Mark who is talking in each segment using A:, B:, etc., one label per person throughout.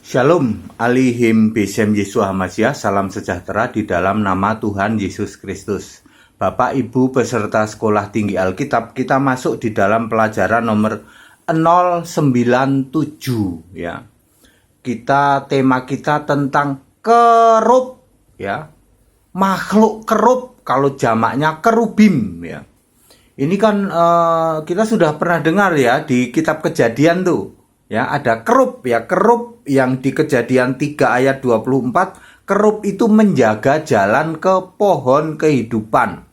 A: Shalom, alihim besem Yesus Hamasyah, salam sejahtera di dalam nama Tuhan Yesus Kristus. Bapak, Ibu, peserta sekolah tinggi Alkitab, kita masuk di dalam pelajaran nomor 097 ya. Tema kita tentang kerub ya. Makhluk kerub, kalau jamaknya kerubim ya. Ini kan kita sudah pernah dengar ya di kitab Kejadian tuh. Ya, ada kerub ya, kerub yang di Kejadian 3 ayat 24, kerub itu menjaga jalan ke pohon kehidupan.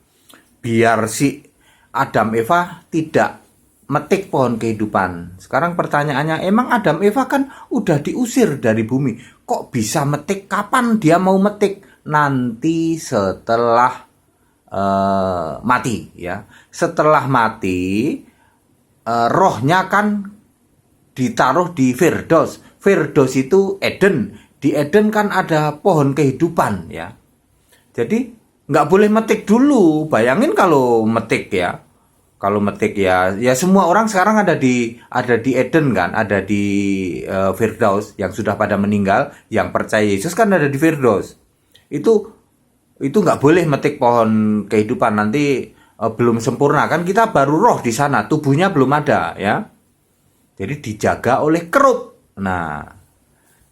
A: Biar si Adam Eva tidak metik pohon kehidupan. Sekarang pertanyaannya, emang Adam Eva kan udah diusir dari bumi. Kok bisa metik? Kapan dia mau metik? Nanti setelah mati ya. Setelah mati, rohnya kan ditaruh di Firdaus. Firdaus itu Eden. Di Eden kan ada pohon kehidupan ya. Jadi nggak boleh metik dulu. Bayangin kalau metik ya. Kalau metik ya semua orang sekarang ada di Eden kan, ada di Firdaus yang sudah pada meninggal, yang percaya Yesus kan ada di Firdaus. Itu nggak boleh metik pohon kehidupan, nanti belum sempurna kan, kita baru roh di sana, tubuhnya belum ada ya. Jadi dijaga oleh kerub. Nah,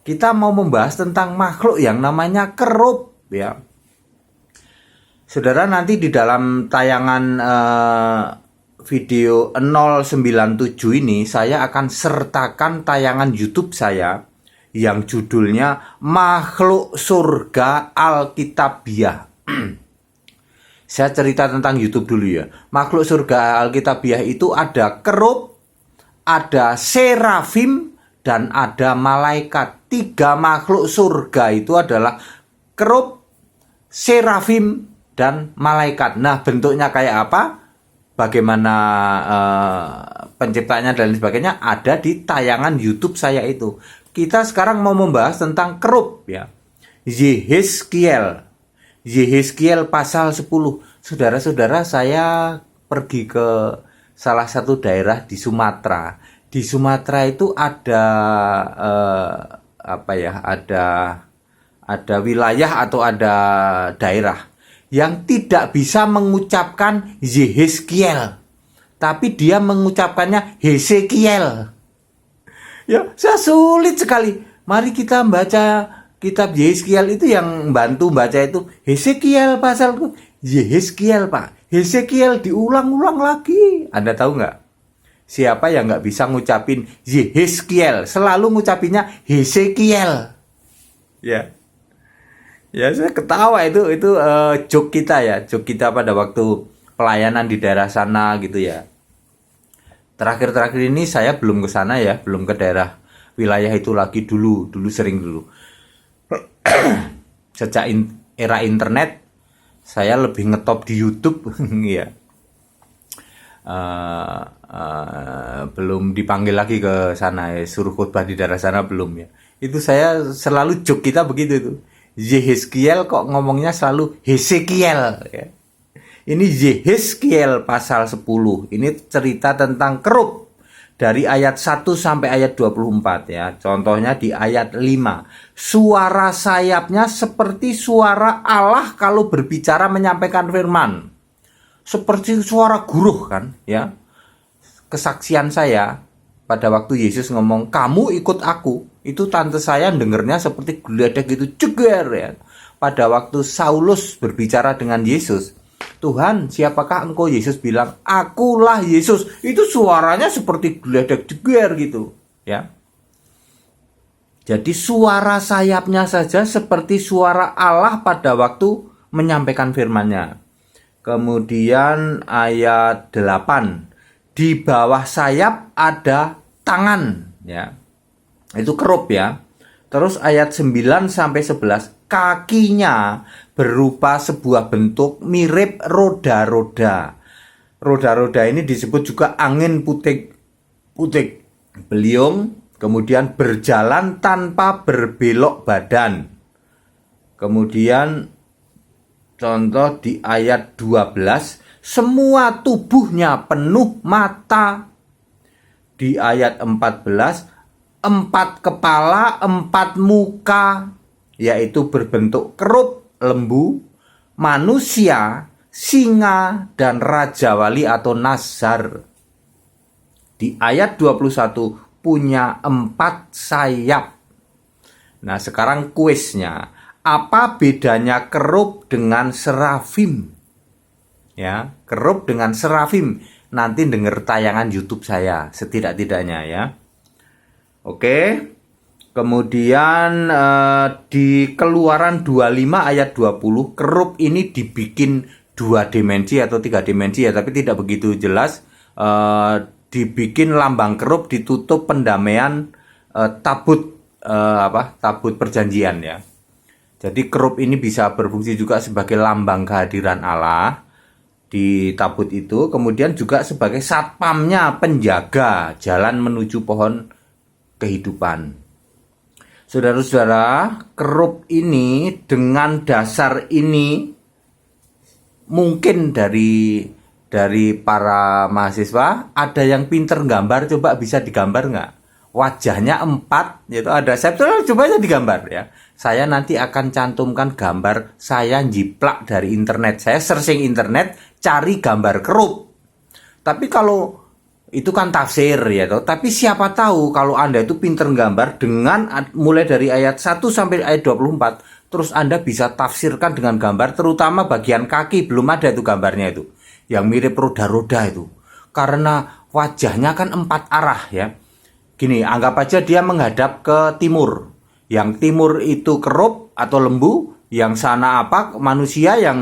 A: kita mau membahas tentang makhluk yang namanya kerub ya. Saudara, nanti di dalam tayangan video 097 ini saya akan sertakan tayangan YouTube saya yang judulnya Makhluk Surga Alkitabiah. Saya cerita tentang YouTube dulu ya. Makhluk Surga Alkitabiah itu ada kerub, ada serafim, dan ada malaikat. 3 makhluk surga itu adalah kerub, serafim, dan malaikat. Nah, bentuknya kayak apa? Bagaimana penciptanya dan sebagainya ada di tayangan YouTube saya itu. Kita sekarang mau membahas tentang kerub ya. Yehezkiel pasal 10. Saudara-saudara, saya pergi ke salah satu daerah di Sumatera. Di Sumatera itu ada ada wilayah atau ada daerah yang tidak bisa mengucapkan Yehezkiel, tapi dia mengucapkannya Hesekiel. Ya, saya sulit sekali. Mari kita baca kitab Yehezkiel itu, yang bantu baca itu Hesekiel pasal Yehezkiel, Pak. Hesekiel diulang-ulang lagi. Anda tahu nggak? Siapa yang nggak bisa ngucapin Yehezkiel? Selalu ngucapinnya Hesekiel. Ya, ya saya ketawa itu joke kita ya, joke kita pada waktu pelayanan di daerah sana gitu ya. Terakhir ini saya belum ke sana ya, belum ke daerah wilayah itu lagi dulu sering dulu. Sejak era internet, saya lebih ngetop di YouTube ya. Belum dipanggil lagi ke sana ya, suruh khotbah di daerah sana belum ya. Itu saya selalu joke kita begitu itu. Yehezkiel kok ngomongnya selalu Hesekiel ya. Ini Yehezkiel pasal 10. Ini cerita tentang kerub dari ayat 1 sampai ayat 24 ya. Contohnya di ayat 5. Suara sayapnya seperti suara Allah kalau berbicara menyampaikan firman. Seperti suara guruh kan ya. Kesaksian saya pada waktu Yesus ngomong, "Kamu ikut aku." Itu tante saya dengernya seperti geledak gitu, ceger ya. Pada waktu Saulus berbicara dengan Yesus, "Tuhan, siapakah engkau?" Yesus bilang, "Akulah Yesus." Itu suaranya seperti geledak jeger gitu ya. Jadi suara sayapnya saja seperti suara Allah pada waktu menyampaikan firman-Nya. Kemudian ayat 8. Di bawah sayap ada tangan ya. Itu kerub ya. Terus ayat 9 sampai 11, kakinya berupa sebuah bentuk mirip roda-roda. Roda-roda ini disebut juga angin putik beliung, kemudian berjalan tanpa berbelok badan. Kemudian contoh di ayat 12, semua tubuhnya penuh mata. Di ayat 14, 4 kepala, 4 muka, yaitu berbentuk kerub, lembu, manusia, singa, dan raja wali atau nazar. Di ayat 21 punya 4 sayap. Nah, sekarang kuisnya. Apa bedanya kerub dengan serafim? Ya, kerub dengan serafim. Nanti denger tayangan YouTube saya setidak-tidaknya ya. Oke. Kemudian di Keluaran 25 ayat 20, kerub ini dibikin 2 dimensi atau 3 dimensi ya, tapi tidak begitu jelas. Dibikin lambang kerub, ditutup pendamaian tabut perjanjian ya. Jadi kerub ini bisa berfungsi juga sebagai lambang kehadiran Allah di tabut itu, kemudian juga sebagai satpamnya, penjaga jalan menuju pohon kehidupan. Saudara-saudara, kerub ini dengan dasar ini mungkin dari para mahasiswa ada yang pinter gambar, coba bisa digambar nggak? Wajahnya 4, yaitu ada saya coba aja digambar ya. Saya nanti akan cantumkan gambar saya jiplak dari internet. Saya searching internet, cari gambar kerub. Tapi kalau itu kan tafsir ya toh. Tapi siapa tahu kalau Anda itu pinter gambar dengan mulai dari ayat 1 sampai ayat 24, terus Anda bisa tafsirkan dengan gambar, terutama bagian kaki belum ada itu gambarnya itu. Yang mirip roda-roda itu. Karena wajahnya kan 4 arah ya. Gini, anggap aja dia menghadap ke timur. Yang timur itu kerub atau lembu, yang sana apa? Manusia, yang